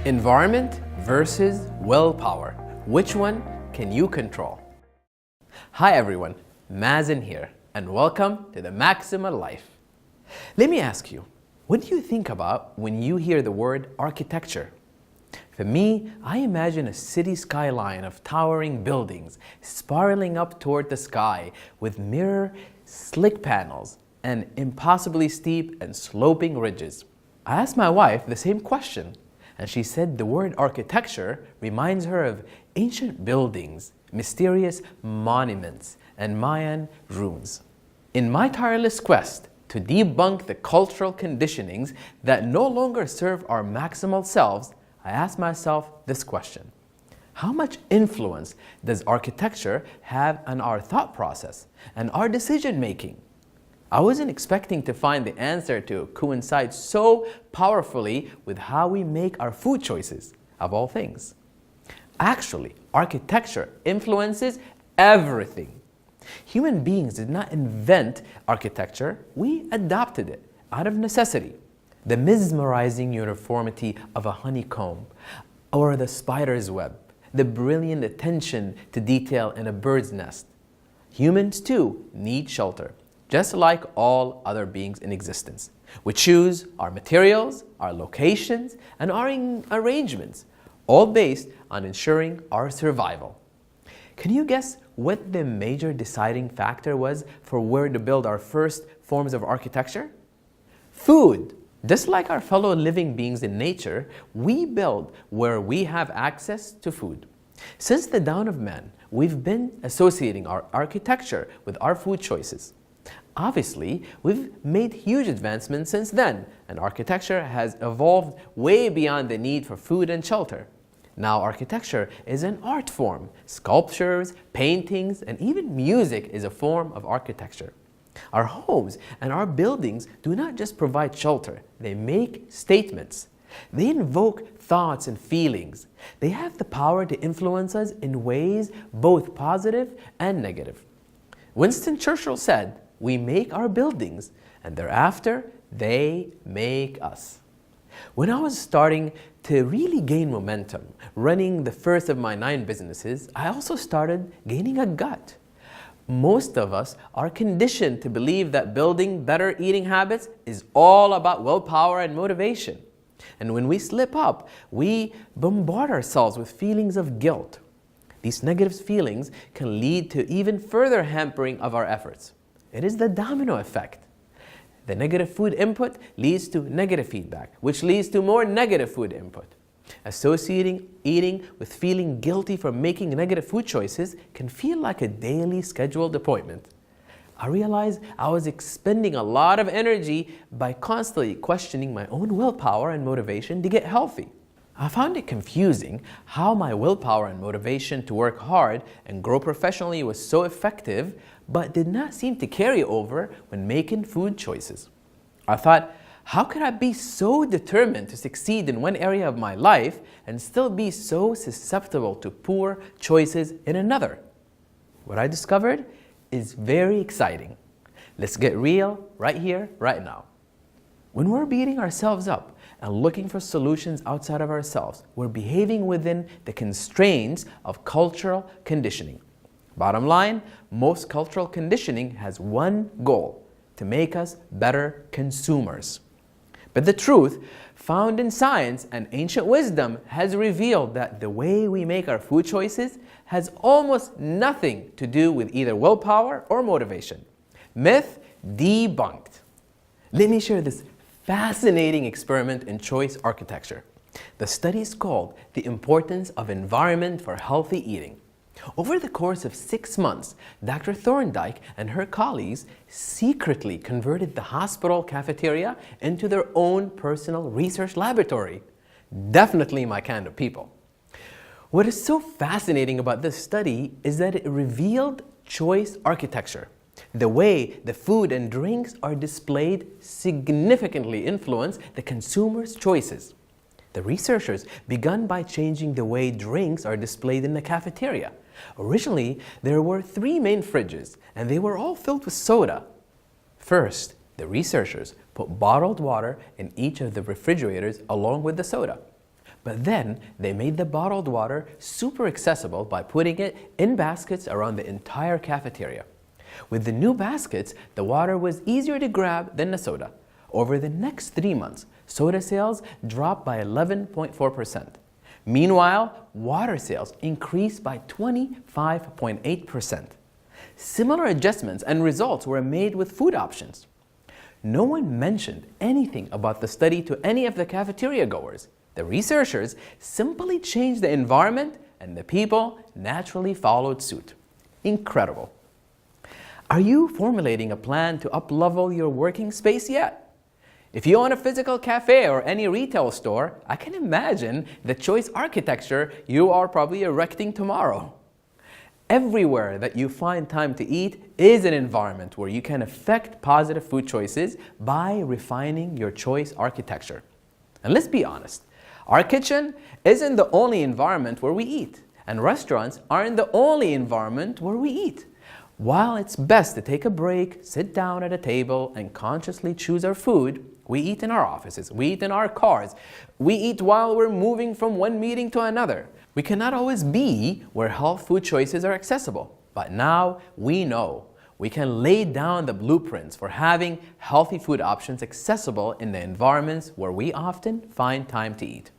Environment versus willpower. Which one can you control? Hi everyone, Mazen here, and welcome to the Maximal Life. Let me ask you, what do you think about when you hear the word architecture? For me, I imagine a city skyline of towering buildings spiraling up toward the sky with mirror slick panels and impossibly steep and sloping ridges. I asked my wife the same question, and she said the word architecture reminds her of ancient buildings, mysterious monuments, and Mayan ruins. In my tireless quest to debunk the cultural conditionings that no longer serve our maximal selves, I asked myself this question: how much influence does architecture have on our thought process and our decision making? I wasn't expecting to find the answer to coincide so powerfully with how we make our food choices, of all things. Actually, architecture influences everything. Human beings did not invent architecture, we adopted it out of necessity. The mesmerizing uniformity of a honeycomb or the spider's web, the brilliant attention to detail in a bird's nest. Humans too need shelter, just like all other beings in existence. We choose our materials, our locations, and our arrangements, all based on ensuring our survival. Can you guess what the major deciding factor was for where to build our first forms of architecture? Food. Just like our fellow living beings in nature, we build where we have access to food. Since the dawn of man, we've been associating our architecture with our food choices. Obviously, we've made huge advancements since then, and architecture has evolved way beyond the need for food and shelter. Now architecture is an art form. Sculptures, paintings, and even music is a form of architecture. Our homes and our buildings do not just provide shelter, they make statements. They invoke thoughts and feelings. They have the power to influence us in ways both positive and negative. Winston Churchill said, "We make our buildings, and thereafter they make us." When I was starting to really gain momentum, running the first of my 9 businesses, I also started gaining a gut. Most of us are conditioned to believe that building better eating habits is all about willpower and motivation. And when we slip up, we bombard ourselves with feelings of guilt. These negative feelings can lead to even further hampering of our efforts. It is the domino effect. The negative food input leads to negative feedback, which leads to more negative food input. Associating eating with feeling guilty for making negative food choices can feel like a daily scheduled appointment. I realized I was expending a lot of energy by constantly questioning my own willpower and motivation to get healthy. I found it confusing how my willpower and motivation to work hard and grow professionally was so effective, but did not seem to carry over when making food choices. I thought, how could I be so determined to succeed in one area of my life and still be so susceptible to poor choices in another? What I discovered is very exciting. Let's get real right here, right now. When we're beating ourselves up and looking for solutions outside of ourselves, we're behaving within the constraints of cultural conditioning. Bottom line, most cultural conditioning has one goal: to make us better consumers. But the truth found in science and ancient wisdom has revealed that the way we make our food choices has almost nothing to do with either willpower or motivation. Myth debunked. Let me share this fascinating experiment in choice architecture. The study is called The Importance of Environment for Healthy Eating. Over the course of 6 months, Dr. Thorndike and her colleagues secretly converted the hospital cafeteria into their own personal research laboratory. Definitely my kind of people. What is so fascinating about this study is that it revealed choice architecture. The way the food and drinks are displayed significantly influence the consumer's choices. The researchers began by changing the way drinks are displayed in the cafeteria. Originally, there were 3 main fridges, and they were all filled with soda. First, the researchers put bottled water in each of the refrigerators along with the soda. But then they made the bottled water super accessible by putting it in baskets around the entire cafeteria. With the new baskets, the water was easier to grab than the soda. Over the next 3 months, soda sales dropped by 11.4%. Meanwhile, water sales increased by 25.8%. Similar adjustments and results were made with food options. No one mentioned anything about the study to any of the cafeteria goers. The researchers simply changed the environment and the people naturally followed suit. Incredible. Are you formulating a plan to up-level your working space yet? If you own a physical cafe or any retail store, I can imagine the choice architecture you are probably erecting tomorrow. Everywhere that you find time to eat is an environment where you can affect positive food choices by refining your choice architecture. And let's be honest, our kitchen isn't the only environment where we eat, and restaurants aren't the only environment where we eat. While it's best to take a break, sit down at a table, and consciously choose our food, we eat in our offices, we eat in our cars, we eat while we're moving from one meeting to another. We cannot always be where health food choices are accessible, but now we know. We can lay down the blueprints for having healthy food options accessible in the environments where we often find time to eat.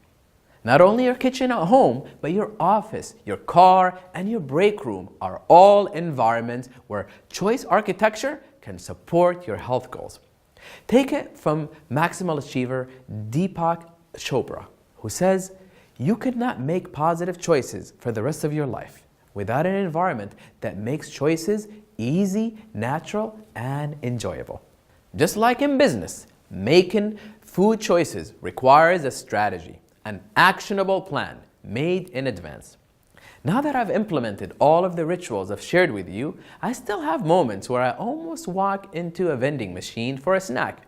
Not only your kitchen at home, but your office, your car, and your break room are all environments where choice architecture can support your health goals. Take it from Maximal Achiever Deepak Chopra, who says, "You could not make positive choices for the rest of your life without an environment that makes choices easy, natural, and enjoyable." Just like in business, making food choices requires a strategy, an actionable plan made in advance. Now that I've implemented all of the rituals I've shared with you, I still have moments where I almost walk into a vending machine for a snack.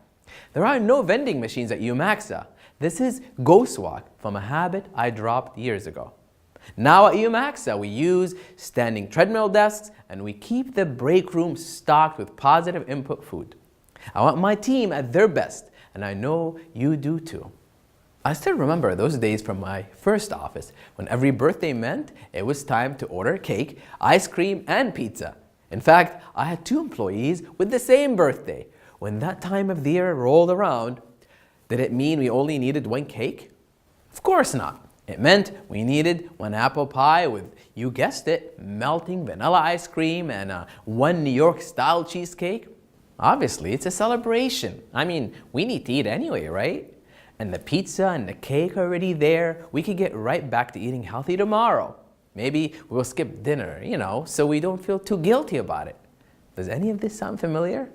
There are no vending machines at YOUMAXA. This is ghost walk from a habit I dropped years ago. Now at YOUMAXA, we use standing treadmill desks and we keep the break room stocked with positive input food. I want my team at their best, and I know you do too. I still remember those days from my first office when every birthday meant it was time to order cake, ice cream, and pizza. In fact, I had 2 employees with the same birthday. When that time of the year rolled around, did it mean we only needed 1 cake? Of course not. It meant we needed 1 apple pie with, you guessed it, melting vanilla ice cream and 1 New York style cheesecake. Obviously, it's a celebration. I mean, we need to eat anyway, right? And the pizza and the cake are already there. We could get right back to eating healthy tomorrow. Maybe we'll skip dinner, so we don't feel too guilty about it. Does any of this sound familiar?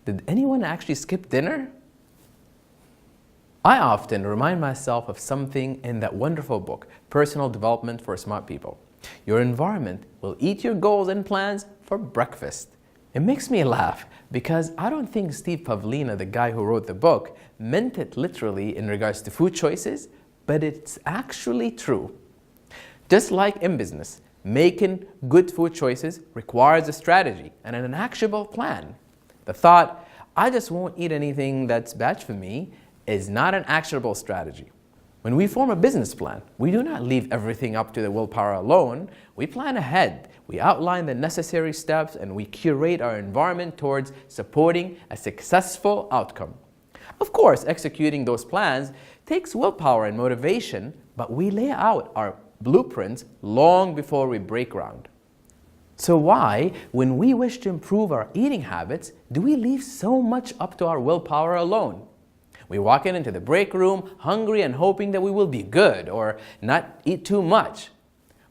Did anyone actually skip dinner? I often remind myself of something in that wonderful book, Personal Development for Smart People. Your environment will eat your goals and plans for breakfast. It makes me laugh because I don't think Steve Pavlina, the guy who wrote the book, meant it literally in regards to food choices, but it's actually true. Just like in business, making good food choices requires a strategy and an actionable plan. The thought, I just won't eat anything that's bad for me, is not an actionable strategy. When we form a business plan, we do not leave everything up to the willpower alone. We plan ahead. We outline the necessary steps and we curate our environment towards supporting a successful outcome. Of course, executing those plans takes willpower and motivation, but we lay out our blueprints long before we break ground. So why, when we wish to improve our eating habits, do we leave so much up to our willpower alone? We walk into the break room hungry and hoping that we will be good or not eat too much.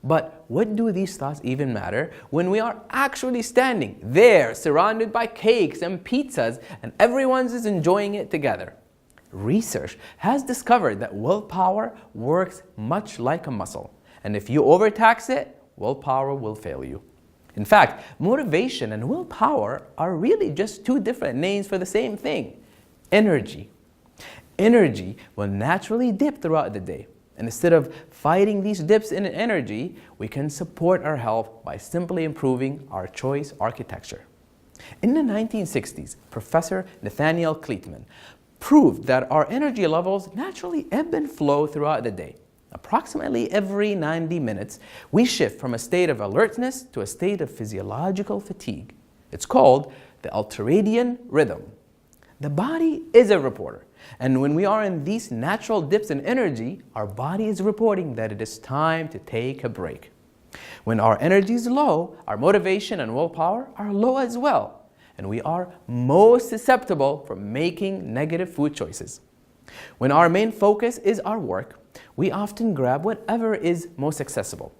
But what do these thoughts even matter when we are actually standing there surrounded by cakes and pizzas and everyone is enjoying it together? Research has discovered that willpower works much like a muscle. And if you overtax it, willpower will fail you. In fact, motivation and willpower are really just 2 different names for the same thing: energy. Energy will naturally dip throughout the day. And instead of fighting these dips in energy, we can support our health by simply improving our choice architecture. In the 1960s, Professor Nathaniel Kleitman proved that our energy levels naturally ebb and flow throughout the day. Approximately every 90 minutes, we shift from a state of alertness to a state of physiological fatigue. It's called the ultradian rhythm. The body is a reporter, and when we are in these natural dips in energy, our body is reporting that it is time to take a break. When our energy is low, our motivation and willpower are low as well, and we are most susceptible for making negative food choices. When our main focus is our work, we often grab whatever is most accessible.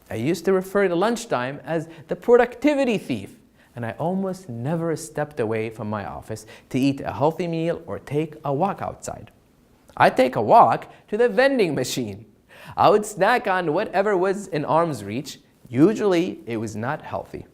I used to refer to lunchtime as the productivity thief, and I almost never stepped away from my office to eat a healthy meal or take a walk outside. I'd take a walk to the vending machine. I would snack on whatever was in arm's reach. Usually, it was not healthy.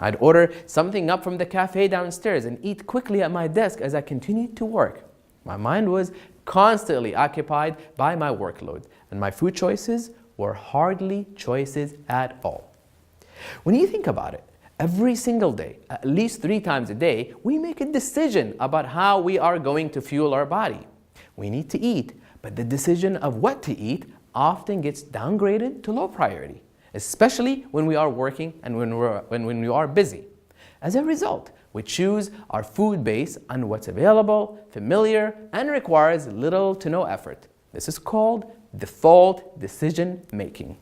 I'd order something up from the cafe downstairs and eat quickly at my desk as I continued to work. My mind was constantly occupied by my workload, and my food choices were hardly choices at all. When you think about it, every single day, at least 3 times a day, we make a decision about how we are going to fuel our body. We need to eat, but the decision of what to eat often gets downgraded to low priority, especially when we are working and when we are busy. As a result, we choose our food based on what's available, familiar, and requires little to no effort. This is called default decision making.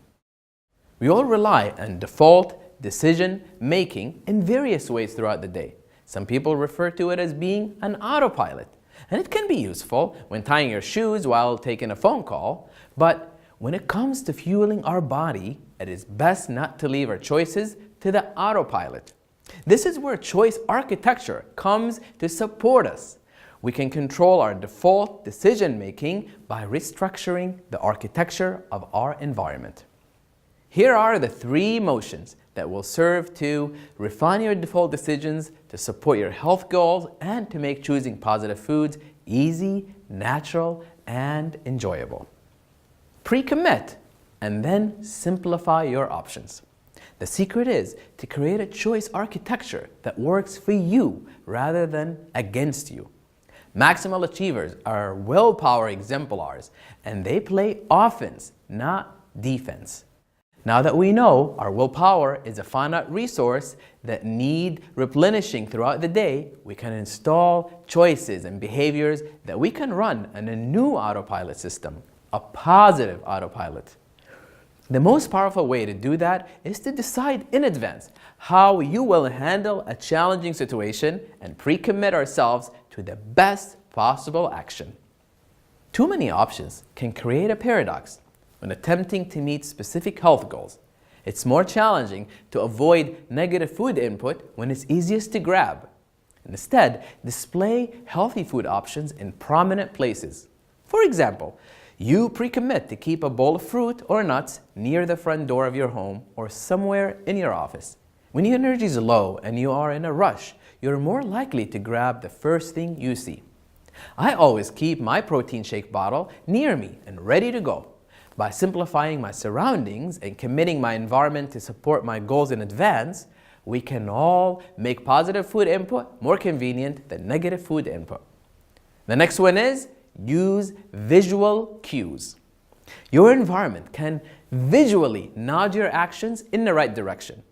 We all rely on default decision making in various ways throughout the day. Some people refer to it as being an autopilot, and it can be useful when tying your shoes while taking a phone call, but when it comes to fueling our body, it is best not to leave our choices to the autopilot. This is where choice architecture comes to support us. We can control our default decision making by restructuring the architecture of our environment. Here are the 3 motions that will serve to refine your default decisions, to support your health goals, and to make choosing positive foods easy, natural, and enjoyable. Pre-commit and then simplify your options. The secret is to create a choice architecture that works for you rather than against you. Maximal Achievers are willpower exemplars, and they play offense, not defense. Now that we know our willpower is a finite resource that need replenishing throughout the day, we can install choices and behaviors that we can run on a new autopilot system, a positive autopilot. The most powerful way to do that is to decide in advance how you will handle a challenging situation and pre-commit ourselves to the best possible action. Too many options can create a paradox when attempting to meet specific health goals. It's more challenging to avoid negative food input when it's easiest to grab. Instead, display healthy food options in prominent places. For example, you pre-commit to keep a bowl of fruit or nuts near the front door of your home or somewhere in your office. When your energy is low and you are in a rush, you're more likely to grab the first thing you see. I always keep my protein shake bottle near me and ready to go. By simplifying my surroundings and committing my environment to support my goals in advance, we can all make positive food input more convenient than negative food input. The next one is use visual cues. Your environment can visually nudge your actions in the right direction.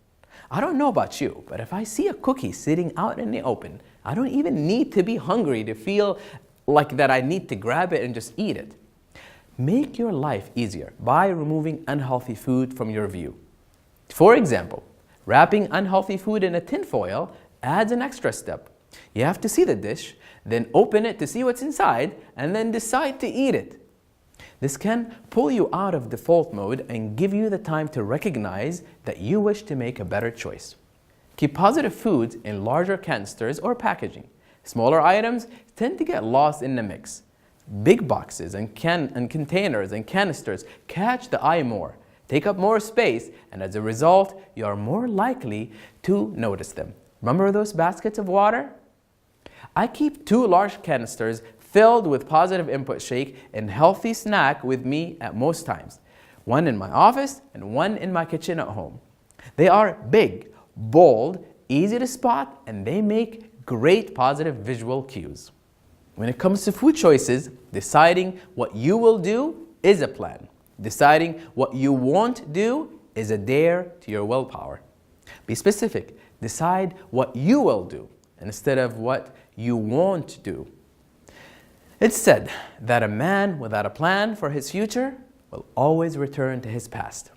I don't know about you, but if I see a cookie sitting out in the open, I don't even need to be hungry to feel like that I need to grab it and just eat it. Make your life easier by removing unhealthy food from your view. For example, wrapping unhealthy food in a tin foil adds an extra step. You have to see the dish, then open it to see what's inside, and then decide to eat it. This can pull you out of default mode and give you the time to recognize that you wish to make a better choice. Keep positive foods in larger canisters or packaging. Smaller items tend to get lost in the mix. Big boxes and containers and canisters catch the eye more, take up more space, and as a result, you are more likely to notice them. Remember those baskets of water? I keep 2 large canisters filled with positive input shake and healthy snack with me at most times. One in my office and one in my kitchen at home. They are big, bold, easy to spot, and they make great positive visual cues. When it comes to food choices, deciding what you will do is a plan. Deciding what you won't do is a dare to your willpower. Be specific. Decide what you will do instead of what you won't do. It's said that a man without a plan for his future will always return to his past.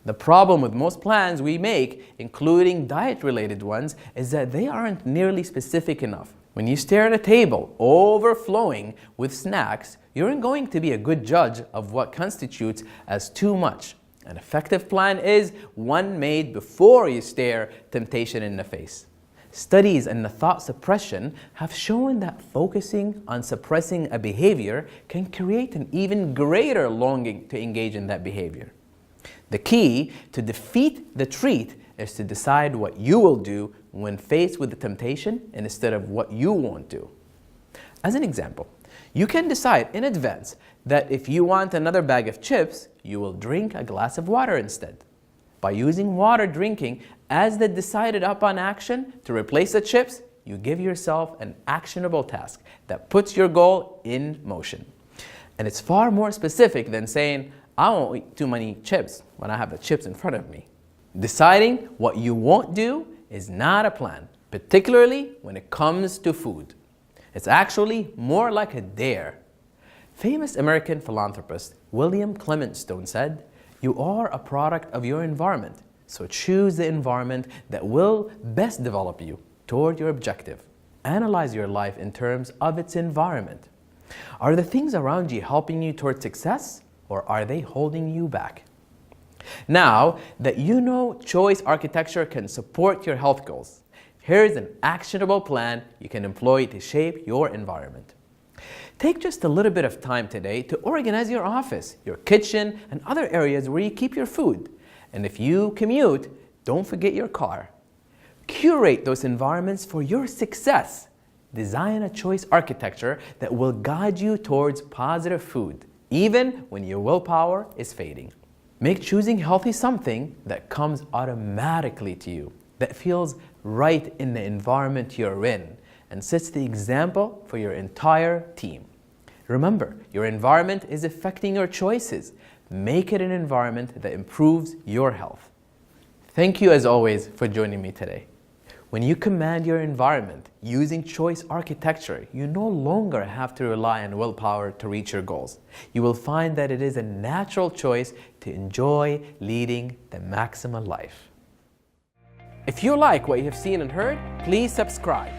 The problem with most plans we make, including diet-related ones, is that they aren't nearly specific enough. When you stare at a table overflowing with snacks, you aren't going to be a good judge of what constitutes as too much. An effective plan is one made before you stare temptation in the face. Studies in the thought suppression have shown that focusing on suppressing a behavior can create an even greater longing to engage in that behavior. The key to defeat the treat is to decide what you will do when faced with the temptation instead of what you won't do. As an example, you can decide in advance that if you want another bag of chips, you will drink a glass of water instead. By using water drinking as the decided upon action to replace the chips, you give yourself an actionable task that puts your goal in motion. And it's far more specific than saying, I won't eat too many chips when I have the chips in front of me. Deciding what you won't do is not a plan, particularly when it comes to food. It's actually more like a dare. Famous American philanthropist William Clement Stone said, "You are a product of your environment, so choose the environment that will best develop you toward your objective. Analyze your life in terms of its environment. Are the things around you helping you toward success, or are they holding you back?" Now that you know choice architecture can support your health goals, here's an actionable plan you can employ to shape your environment. Take just a little bit of time today to organize your office, your kitchen, and other areas where you keep your food. And if you commute, don't forget your car. Curate those environments for your success. Design a choice architecture that will guide you towards positive food, even when your willpower is fading. Make choosing healthy something that comes automatically to you, that feels right in the environment you're in, and sets the example for your entire team. Remember, your environment is affecting your choices. Make it an environment that improves your health. Thank you as always for joining me today. When you command your environment using choice architecture, you no longer have to rely on willpower to reach your goals. You will find that it is a natural choice to enjoy leading the maximal life. If you like what you have seen and heard, please subscribe.